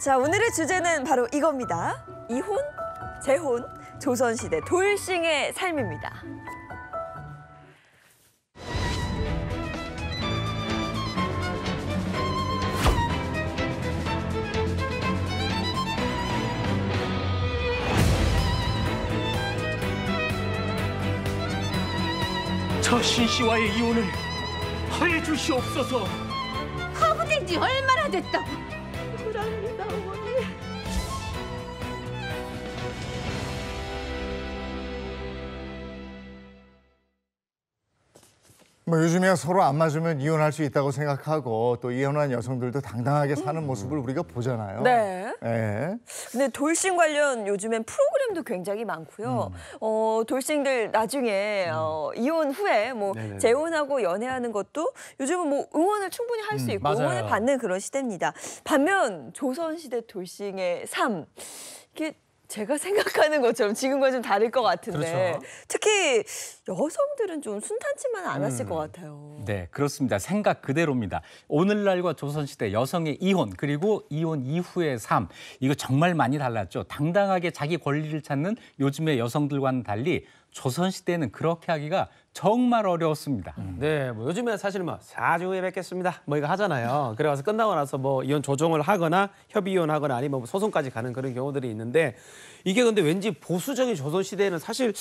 자, 오늘의 주제는 바로 이겁니다. 이혼, 재혼, 조선시대 돌싱의 삶입니다. 저 신씨와의 이혼을 허해 주시옵소서. 화부된 지 얼마나 됐다고. 불합니다, 어머니. 뭐 요즘에 서로 안 맞으면 이혼할 수 있다고 생각하고 또 이혼한 여성들도 당당하게 사는 모습을 우리가 보잖아요. 네. 네. 근데 돌싱 관련 요즘엔 프로그램도 굉장히 많고요. 돌싱들 나중에 이혼 후에 뭐 네네네. 재혼하고 연애하는 것도 요즘은 뭐 응원을 충분히 할 수 있고 맞아요. 응원을 받는 그런 시대입니다. 반면 조선시대 돌싱의 삶, 이게 제가 생각하는 것처럼 지금과 좀 다를 것 같은데 그렇죠. 특히 여성들은 좀 순탄치만은 않았을 것 같아요. 네, 그렇습니다. 생각 그대로입니다. 오늘날과 조선시대 여성의 이혼 그리고 이혼 이후의 삶, 이거 정말 많이 달랐죠. 당당하게 자기 권리를 찾는 요즘의 여성들과는 달리 조선시대에는 그렇게 하기가 정말 어려웠습니다. 네, 뭐 요즘에 사실 뭐 4주 후에 뵙겠습니다. 뭐 이거 하잖아요. 그래서 끝나고 나서 뭐 이혼 조정을 하거나 협의 이혼하거나 아니면 뭐 소송까지 가는 그런 경우들이 있는데 이게 근데 왠지 보수적인 조선 시대에는 사실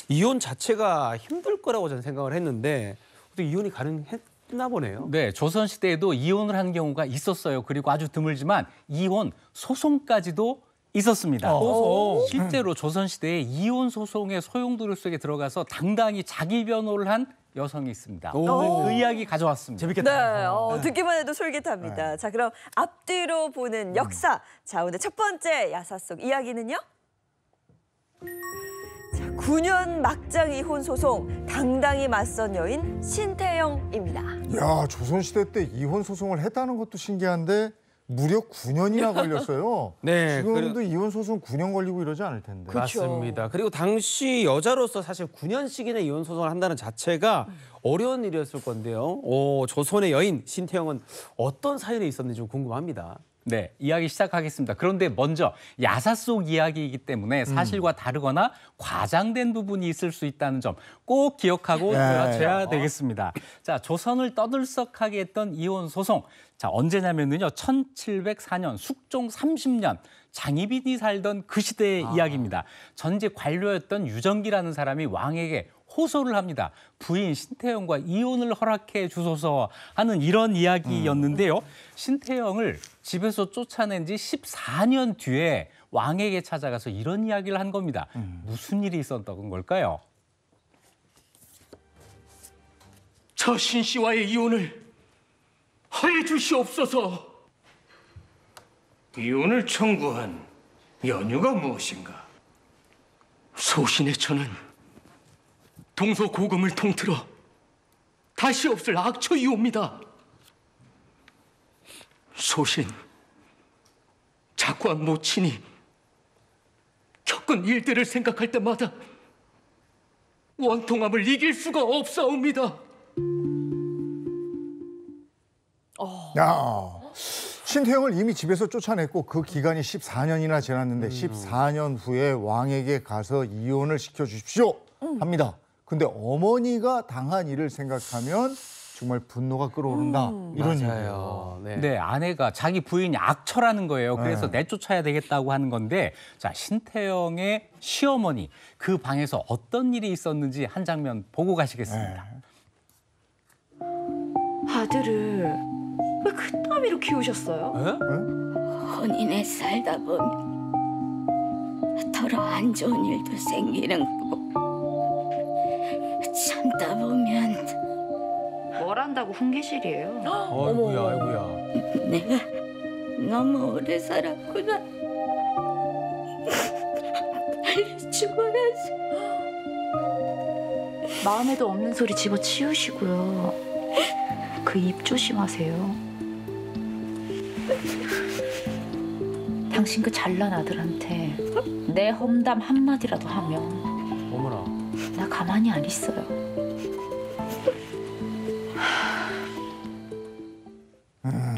이혼 자체가 힘들 거라고 저는 생각을 했는데 어떻게 이혼이 가능했나 보네요. 네, 조선시대에도 이혼을 한 경우가 있었어요. 그리고 아주 드물지만 이혼 소송까지도 있었습니다. 소송. 실제로 조선시대에 이혼 소송의 소용돌이 속에 들어가서 당당히 자기 변호를 한 여성이 있습니다. 오. 그 이야기 가져왔습니다. 재밌겠다. 네, 듣기만 해도 솔깃합니다. 자, 그럼 앞뒤로 보는 역사. 자, 오늘 첫 번째 야사 속 이야기는요? 자, 9년 막장 이혼 소송, 당당히 맞선 여인 신태영입니다. 야, 조선시대 때 이혼 소송을 했다는 것도 신기한데 무려 9년이나 걸렸어요. 네, 지금도 이혼 소송 9년 걸리고 이러지 않을 텐데. 맞습니다. 그리고 당시 여자로서 사실 9년씩이나 이혼 소송을 한다는 자체가 어려운 일이었을 건데요. 조선의 여인 신태영은 어떤 사연이 있었는지 좀 궁금합니다. 네, 이야기 시작하겠습니다. 그런데 먼저 야사 속 이야기이기 때문에 사실과 다르거나 과장된 부분이 있을 수 있다는 점 꼭 기억하고 들어줘야 되겠습니다. 자, 조선을 떠들썩하게 했던 이혼 소송. 자, 언제냐면요. 1704년 숙종 30년 장희빈이 살던 그 시대의 이야기입니다. 전직 관료였던 유정기라는 사람이 왕에게 호소를 합니다. 부인 신태영과 이혼을 허락해 주소서 하는 이런 이야기였는데요. 신태영을 집에서 쫓아낸 지 14년 뒤에 왕에게 찾아가서 이런 이야기를 한 겁니다. 무슨 일이 있었던 걸까요? 저 신씨와의 이혼을 허해 주시옵소서. 이혼을 청구한 연유가 무엇인가? 소신의 저는 동서고금을 통틀어 다시 없을 악처이옵니다. 소신, 자꾸한 모친이 겪은 일들을 생각할 때마다 원통함을 이길 수가 없사옵니다. 야, 신태영을 이미 집에서 쫓아냈고 그 기간이 14년이나 지났는데 14년 후에 왕에게 가서 이혼을 시켜주십시오 합니다. 근데 어머니가 당한 일을 생각하면 정말 분노가 끓어오른다 이런 얘기예요. 네. 네, 아내가 자기 부인이 악처라는 거예요. 그래서 내쫓아야 되겠다고 하는 건데, 자, 신태영의 시어머니 그 방에서 어떤 일이 있었는지 한 장면 보고 가시겠습니다. 아들을 왜 그따위로 키우셨어요? 혼인에 살다 보면 더러 안 좋은 일도 생기는 거고 참다 보면 뭘 한다고 훈계실이에요? 아이고야, 아이고야. 내가 너무 오래 살았구나. 빨리 죽어야지. 마음에도 없는 소리 집어치우시고요. 그 입 조심하세요. 당신 그 잘난 아들한테 내 험담 한마디라도 하면 어머나. 나 가만히 안 있어요.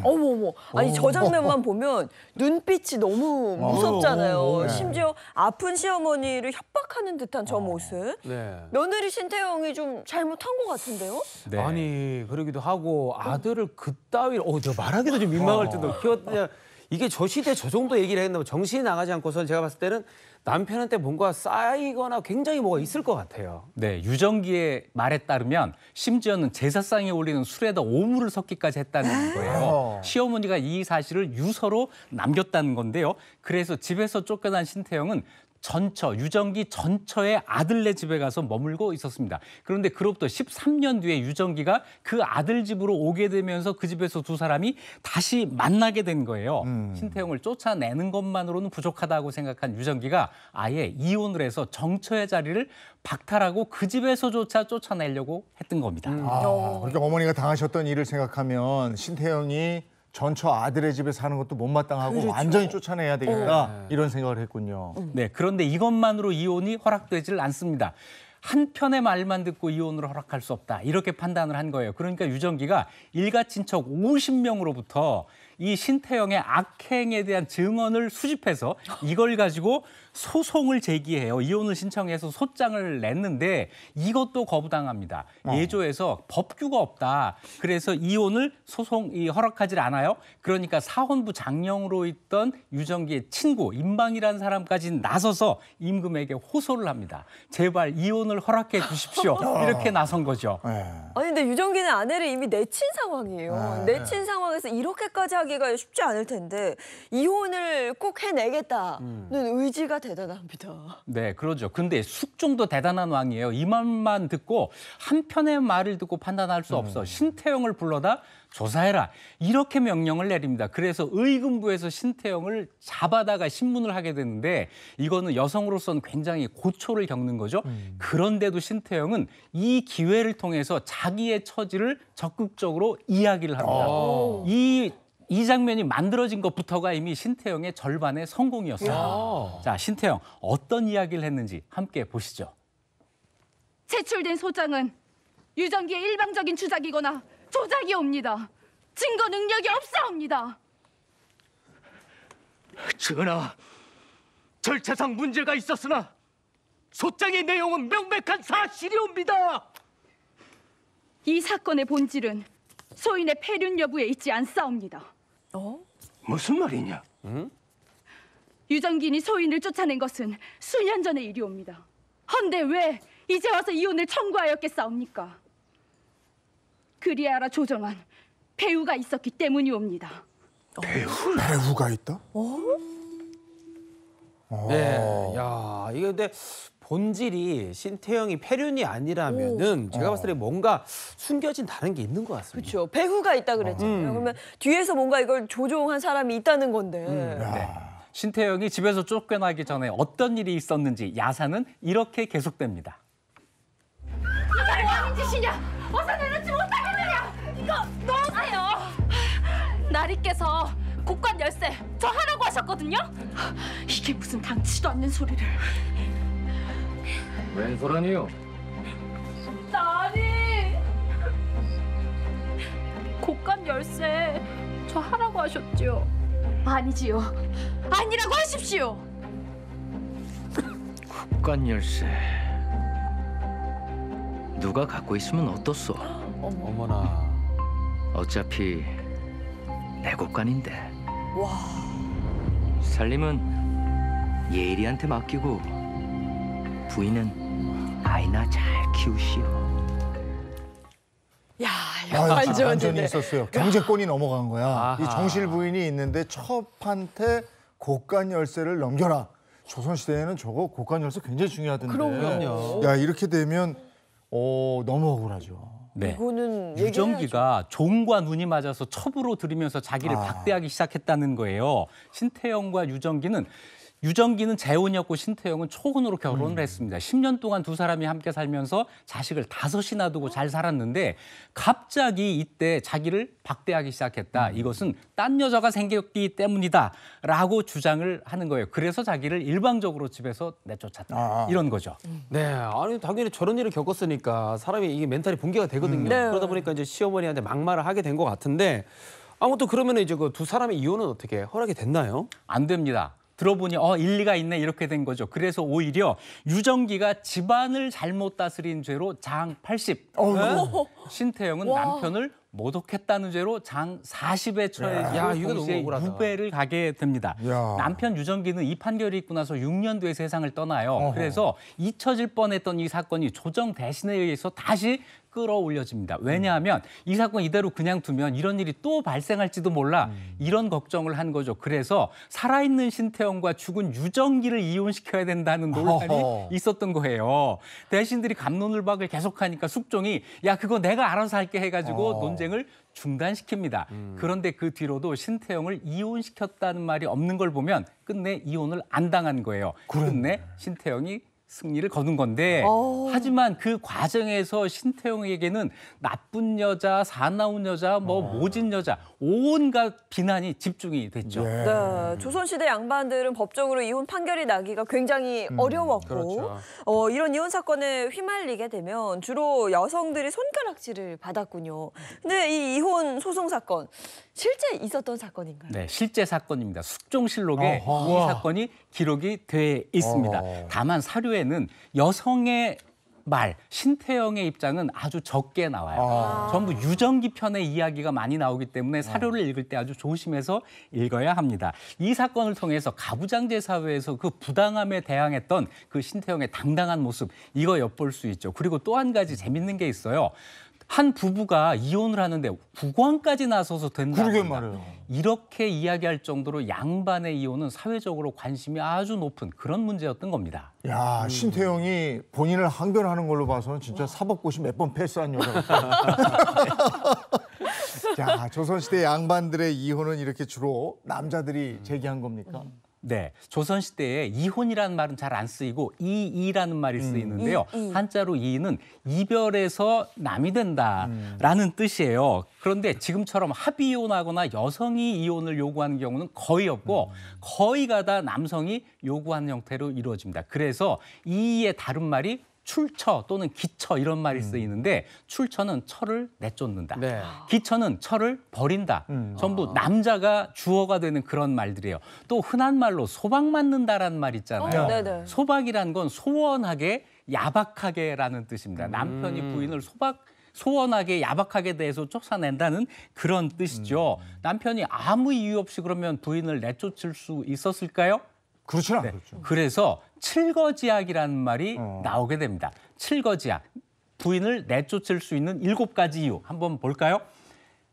어머머, 아니 저 장면만 보면 눈빛이 너무 무섭잖아요. 네. 심지어 아픈 시어머니를 협박하는 듯한 저 모습. 네. 며느리 신태영이 좀 잘못한 것 같은데요? 네. 아니 그러기도 하고 아들을 그따위로 저 말하기도 좀 민망할 정도 키웠냐. 이게 저 시대 저 정도 얘기를 했는데 정신이 나가지 않고서 제가 봤을 때는 남편한테 뭔가 쌓이거나 굉장히 뭐가 있을 것 같아요. 네, 유정기의 말에 따르면 심지어는 제사상에 올리는 술에다 오물을 섞기까지 했다는 거예요. 시어머니가 이 사실을 유서로 남겼다는 건데요. 그래서 집에서 쫓겨난 신태영은 유정기 전처의 아들네 집에 가서 머물고 있었습니다. 그런데 그로부터 13년 뒤에 유정기가 그 아들 집으로 오게 되면서 그 집에서 두 사람이 다시 만나게 된 거예요. 신태영을 쫓아내는 것만으로는 부족하다고 생각한 유정기가 아예 이혼을 해서 정처의 자리를 박탈하고 그 집에서조차 쫓아내려고 했던 겁니다. 그렇게 어머니가 당하셨던 일을 생각하면 신태영이 전처 아들의 집에 사는 것도 못마땅하고 완전히 쫓아내야 되겠다 이런 생각을 했군요. 네, 그런데 이것만으로 이혼이 허락되질 않습니다. 한편의 말만 듣고 이혼을 허락할 수 없다. 이렇게 판단을 한 거예요. 그러니까 유정기가 일가 친척 50명으로부터 이 신태영의 악행에 대한 증언을 수집해서 이걸 가지고 소송을 제기해요. 이혼을 신청해서 소장을 냈는데 이것도 거부당합니다. 예조에서 법규가 없다. 그래서 이혼을 허락하지 않아요. 그러니까 사헌부 장령으로 있던 유정기의 친구 임방이라는 사람까지 나서서 임금에게 호소를 합니다. 제발 이혼을 허락해 주십시오. 이렇게 나선 거죠. 아니 근데 유정기는 아내를 이미 내친 상황이에요. 내친 상황에서 이렇게까지 하기가 쉽지 않을 텐데 이혼을 꼭 해내겠다는 의지가 대단합니다. 네, 그러죠. 근데 숙종도 대단한 왕이에요. 이 말만 듣고 한편의 말을 듣고 판단할 수 없어. 신태영을 불러다 조사해라. 이렇게 명령을 내립니다. 그래서 의금부에서 신태영을 잡아다가 신문을 하게 되는데 이거는 여성으로서는 굉장히 고초를 겪는 거죠. 그런데도 신태영은 이 기회를 통해서 자기의 처지를 적극적으로 이야기를 합니다. 이 장면이 만들어진 것부터가 이미 신태영의 절반의 성공이었어요. 자, 신태영 어떤 이야기를 했는지 함께 보시죠. 제출된 소장은 유정기의 일방적인 주작이거나 조작이옵니다. 증거 능력이 없사옵니다. 전하, 절차상 문제가 있었으나 소장의 내용은 명백한 사실이옵니다. 이 사건의 본질은 소인의 폐륜 여부에 있지 않사옵니다. 무슨 말이냐? 유정기인이 소인을 쫓아낸 것은 수년 전의 일이옵니다. 헌데 왜 이제 와서 이혼을 청구하였겠사옵니까? 그리하라 조정한 배우가 있었기 때문이옵니다. 배우가 있다? 네, 야 이게 근데 본질이 신태영이 폐륜이 아니라면은 제가 봤을 때 뭔가 숨겨진 다른 게 있는 것 같습니다. 그렇죠. 배후가 있다 그랬잖아요. 그러면 뒤에서 뭔가 이걸 조종한 사람이 있다는 건데. 네. 신태영이 집에서 쫓겨나기 전에 어떤 일이 있었는지 야사는 이렇게 계속됩니다. 이게 뭐하는 짓이냐? 어서 내놓지 못하겠느냐? 이거 너무해요. 나리께서 곡관 열쇠 저 하라고 하셨거든요. 이게 무슨 당치도 않는 소리를. 웬 소란이요? 나리 곡관 열쇠 저 하라고 하셨죠? 아니지요. 아니라고 하십시오. 국관 열쇠 누가 갖고 있으면 어떻소? 어머나. 어차피 내 국관인데 와. 살림은 예리한테 맡기고 부인은 아이나 잘 키우시오. 야, 반전이 있었어요. 경제권이 넘어간 거야. 아하. 이 정실 부인이 있는데 첩한테 곡간 열쇠를 넘겨라. 조선시대에는 저거 곡간 열쇠 굉장히 중요하던데. 그럼요. 야, 이렇게 되면 너무 억울하죠. 네. 이거는 유정기가 종과 눈이 맞아서 첩으로 들이면서 자기를 박대하기 시작했다는 거예요. 신태영과 유정기는 재혼이었고 신태영은 초혼으로 결혼을 했습니다. 10년 동안 두 사람이 함께 살면서 자식을 5이나 두고 잘 살았는데 갑자기 이때 자기를 박대하기 시작했다. 이것은 딴 여자가 생겼기 때문이다라고 주장을 하는 거예요. 그래서 자기를 일방적으로 집에서 내쫓았다. 이런 거죠. 네, 아니 당연히 저런 일을 겪었으니까 사람이 이게 멘탈이 붕괴가 되거든요. 네. 그러다 보니까 이제 시어머니한테 막말을 하게 된 것 같은데 아무튼 그러면 이제 그 두 사람의 이혼은 어떻게 허락이 됐나요? 안 됩니다. 들어보니 일리가 있네 이렇게 된 거죠. 그래서 오히려 유정기가 집안을 잘못 다스린 죄로 장 80, 신태영은 남편을 모독했다는 죄로 장 40에 처해지고 야, 이거 너무 동시에 억울하다. 유배를 가게 됩니다. 야. 남편 유정기는 이 판결이 있고 나서 6년 뒤에 세상을 떠나요. 그래서 잊혀질 뻔했던 이 사건이 조정 대신에 의해서 다시 끌어올려집니다. 왜냐하면 이 사건 이대로 그냥 두면 이런 일이 또 발생할지도 몰라 이런 걱정을 한 거죠. 그래서 살아있는 신태영과 죽은 유정기를 이혼시켜야 된다는 논란이 어허. 있었던 거예요. 대신들이 갑론을박을 계속하니까 숙종이 야 그거 내가 알아서 할게 해가지고 논쟁을 중단시킵니다. 그런데 그 뒤로도 신태영을 이혼시켰다는 말이 없는 걸 보면 끝내 이혼을 안 당한 거예요. 끝내 신태영이 승리를 거둔 건데 하지만 그 과정에서 신태영에게는 나쁜 여자, 사나운 여자, 모진 여자 온갖 비난이 집중이 됐죠. 네, 조선시대 양반들은 법적으로 이혼 판결이 나기가 굉장히 어려웠고 그렇죠. 이런 이혼 사건에 휘말리게 되면 주로 여성들이 손가락질을 받았군요. 근데 이 이혼 소송 사건 실제 있었던 사건인가요? 네, 실제 사건입니다. 숙종실록에 어허. 이 사건이 기록이 돼 있습니다. 어허. 다만 사료에는 여성의 말, 신태영의 입장은 아주 적게 나와요. 전부 유정기 편의 이야기가 많이 나오기 때문에 사료를 읽을 때 아주 조심해서 읽어야 합니다. 이 사건을 통해서 가부장제 사회에서 그 부당함에 대항했던 그 신태영의 당당한 모습, 이거 엿볼 수 있죠. 그리고 또 한 가지 재밌는 게 있어요. 한 부부가 이혼을 하는데 국왕까지 나서서 된다. 그러게 말이에요. 이렇게 이야기할 정도로 양반의 이혼은 사회적으로 관심이 아주 높은 그런 문제였던 겁니다. 야, 신태영이 본인을 항변하는 걸로 봐서는 진짜 사법고시 몇 번 패스한 여자 같아요. 자, 조선시대 양반들의 이혼은 이렇게 주로 남자들이 제기한 겁니까? 네, 조선시대에 이혼이라는 말은 잘 안 쓰이고 이이라는 말이 쓰이는데요. 한자로 이는 이별에서 남이 된다라는 뜻이에요. 그런데 지금처럼 합의 이혼하거나 여성이 이혼을 요구하는 경우는 거의 없고 거의가 다 남성이 요구하는 형태로 이루어집니다. 그래서 이의 다른 말이 출처 또는 기처 이런 말이 쓰이는데 출처는 처를 내쫓는다. 네. 기처는 처를 버린다. 전부 남자가 주어가 되는 그런 말들이에요. 또 흔한 말로 소박 맞는다라는 말 있잖아요. 네네. 소박이란 건 소원하게 야박하게라는 뜻입니다. 남편이 부인을 소원하게 야박하게 대해서 쫓아낸다는 그런 뜻이죠. 남편이 아무 이유 없이 그러면 부인을 내쫓을 수 있었을까요? 그렇지는 않겠죠. 그래서 칠거지약이라는 말이 나오게 됩니다. 칠거지약, 부인을 내쫓을 수 있는 7가지 이유 한번 볼까요?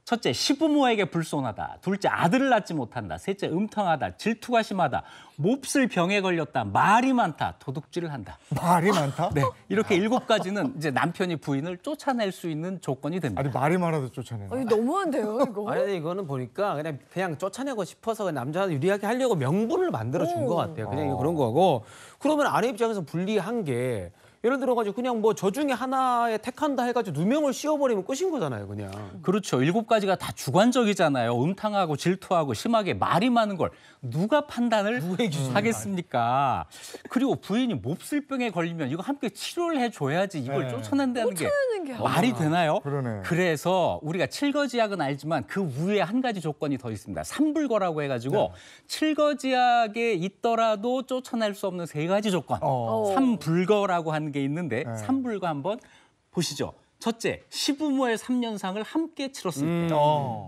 첫째, 시부모에게 불손하다. 둘째, 아들을 낳지 못한다. 셋째, 음탕하다. 질투가 심하다. 몹쓸 병에 걸렸다. 말이 많다. 도둑질을 한다. 말이 많다? 네, 이렇게 7가지는 이제 남편이 부인을 쫓아낼 수 있는 조건이 됩니다. 아니, 말이 많아도 쫓아내네. 아니, 너무한데요, 이거? 아니 이거는 보니까 그냥 쫓아내고 싶어서 남자 유리하게 하려고 명분을 만들어 준 것 같아요. 그냥 이거 그런 거고. 그러면 아내 입장에서 불리한 게 예를 들어가지고 그냥 뭐 저 중에 하나에 택한다 해가지고 누명을 씌워버리면 끝인 거잖아요, 그냥. 그렇죠. 7가지가 다 주관적이잖아요. 음탕하고 질투하고 심하게 말이 많은 걸 누가 판단을 하겠습니까? 그리고 부인이 몹쓸병에 걸리면 이거 함께 치료를 해줘야지 이걸 쫓아낸다는 게 말이 되나요? 그러네. 그래서 우리가 칠거지약은 알지만 그 위에 한 가지 조건이 더 있습니다. 삼불거라고 해가지고 칠거지약에 있더라도 쫓아낼 수 없는 3가지 조건. 삼불거라고 하는 게 있는데 삼불거 한번 보시죠. 첫째, 시부모의 3년상을 함께 치렀을 때.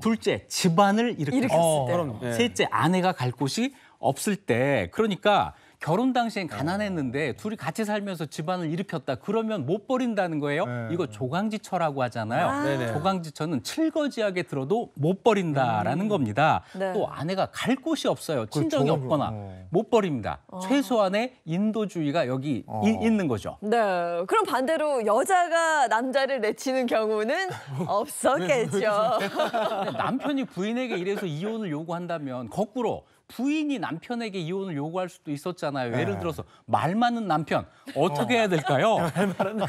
둘째, 집안을 일으켰을 때. 그럼, 네. 셋째, 아내가 갈 곳이 없을 때. 그러니까 결혼 당시엔 가난했는데 둘이 같이 살면서 집안을 일으켰다. 그러면 못 버린다는 거예요. 이거 조강지처라고 하잖아요. 네네. 조강지처는 칠거지약에 들어도 못 버린다라는 겁니다. 네. 또 아내가 갈 곳이 없어요. 친정이 조강지- 없거나 못 버립니다. 최소한의 인도주의가 여기 있는 거죠. 네, 그럼 반대로 여자가 남자를 내치는 경우는 없었겠죠. 남편이 부인에게 이래서 이혼을 요구한다면 거꾸로 부인이 남편에게 이혼을 요구할 수도 있었잖아요. 예를 들어서 말 많은 남편 어떻게 해야 될까요?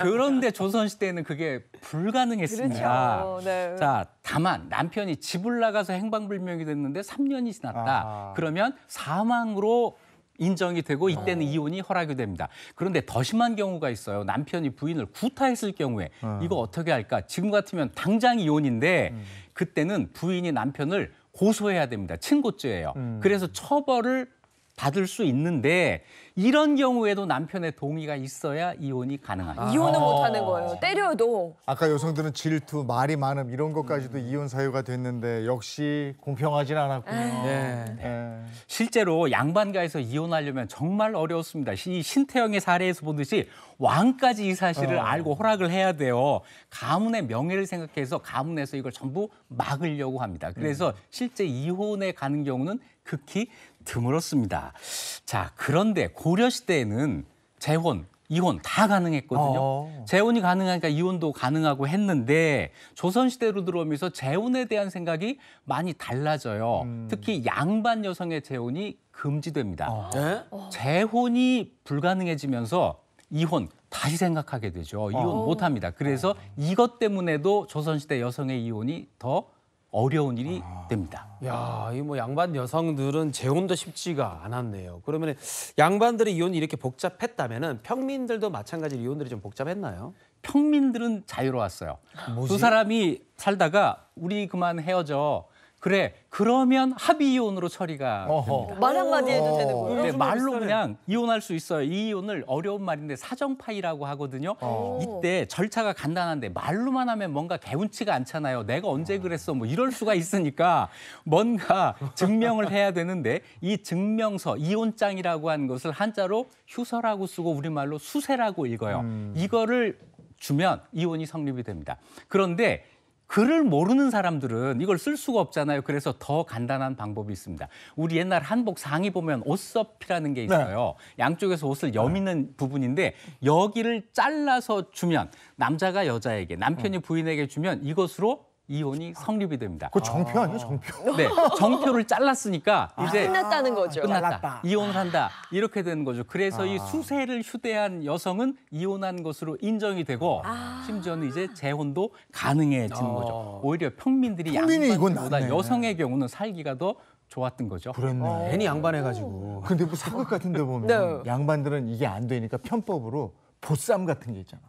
그런데 조선시대에는 그게 불가능했습니다. 그렇죠. 네. 자, 다만 남편이 집을 나가서 행방불명이 됐는데 3년이 지났다. 그러면 사망으로 인정이 되고 이때는 이혼이 허락이 됩니다. 그런데 더 심한 경우가 있어요. 남편이 부인을 구타했을 경우에 이거 어떻게 할까? 지금 같으면 당장 이혼인데 그때는 부인이 남편을 고소해야 됩니다. 친고죄예요. 그래서 처벌을 받을 수 있는데 이런 경우에도 남편의 동의가 있어야 이혼이 가능합니다. 이혼은 못 하는 거예요. 때려도. 아까 여성들은 질투, 말이 많음 이런 것까지도 이혼 사유가 됐는데 역시 공평하진 않았군요. 네. 예. 실제로 양반가에서 이혼하려면 정말 어려웠습니다. 이 신태영의 사례에서 보듯이 왕까지 이 사실을 알고 허락을 해야 돼요. 가문의 명예를 생각해서 가문에서 이걸 전부 막으려고 합니다. 그래서 실제 이혼에 가는 경우는 극히 드물었습니다. 자, 그런데 고려 시대에는 재혼, 이혼 다 가능했거든요. 재혼이 가능하니까 이혼도 가능하고 했는데 조선 시대로 들어오면서 재혼에 대한 생각이 많이 달라져요. 특히 양반 여성의 재혼이 금지됩니다. 네? 재혼이 불가능해지면서 이혼 다시 생각하게 되죠. 이혼 못 합니다. 그래서 이것 때문에도 조선 시대 여성의 이혼이 더 어려운 일이 됩니다. 야, 이 뭐 양반 여성들은 재혼도 쉽지가 않았네요. 그러면 양반들의 이혼이 이렇게 복잡했다면은 평민들도 마찬가지로 이혼들이 좀 복잡했나요? 평민들은 자유로웠어요. 두 사람이 살다가 우리 그만 헤어져. 그래, 그러면 합의 이혼으로 처리가 됩니다. 말 한마디 해도 되는 거예요? 네, 말로 그냥 이혼할 수 있어요. 이 이혼을 어려운 말인데 사정파이라고 하거든요. 이때 절차가 간단한데 말로만 하면 뭔가 개운치가 않잖아요. 내가 언제 그랬어 뭐 이럴 수가 있으니까 뭔가 증명을 해야 되는데 이 증명서, 이혼장이라고 하는 것을 한자로 휴서라고 쓰고 우리말로 수세라고 읽어요. 이거를 주면 이혼이 성립이 됩니다. 그런데 글을 모르는 사람들은 이걸 쓸 수가 없잖아요. 그래서 더 간단한 방법이 있습니다. 우리 옛날 한복 상의 보면 옷섭이라는 게 있어요. 양쪽에서 옷을 여미는 부분인데 여기를 잘라서 주면 남자가 여자에게, 남편이 부인에게 주면 이것으로 이혼이 성립이 됩니다. 그거 정표 아니에요, 정표? 네, 정표를 잘랐으니까 이제 끝났다는 거죠. 끝났다. 이혼을 한다. 이렇게 되는 거죠. 그래서 이 수세를 휴대한 여성은 이혼한 것으로 인정이 되고 심지어는 이제 재혼도 가능해지는 거죠. 오히려 평민들이 평민이 이건 양반보다 낫네. 여성의 경우는 살기가 더 좋았던 거죠. 그랬네. 괜히 양반해가지고. 근데 뭐 사극 같은 데 보면 네. 양반들은 이게 안 되니까 편법으로 보쌈 같은 게 있잖아.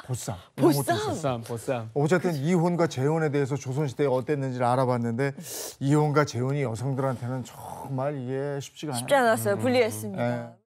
보쌈. 보쌈? 보쌈. 어쨌든 이혼과 재혼에 대해서 조선시대에 어땠는지를 알아봤는데 이혼과 재혼이 여성들한테는 정말 이게 쉽지가 않아요. 쉽지 않았어요. 불리했습니다. 예.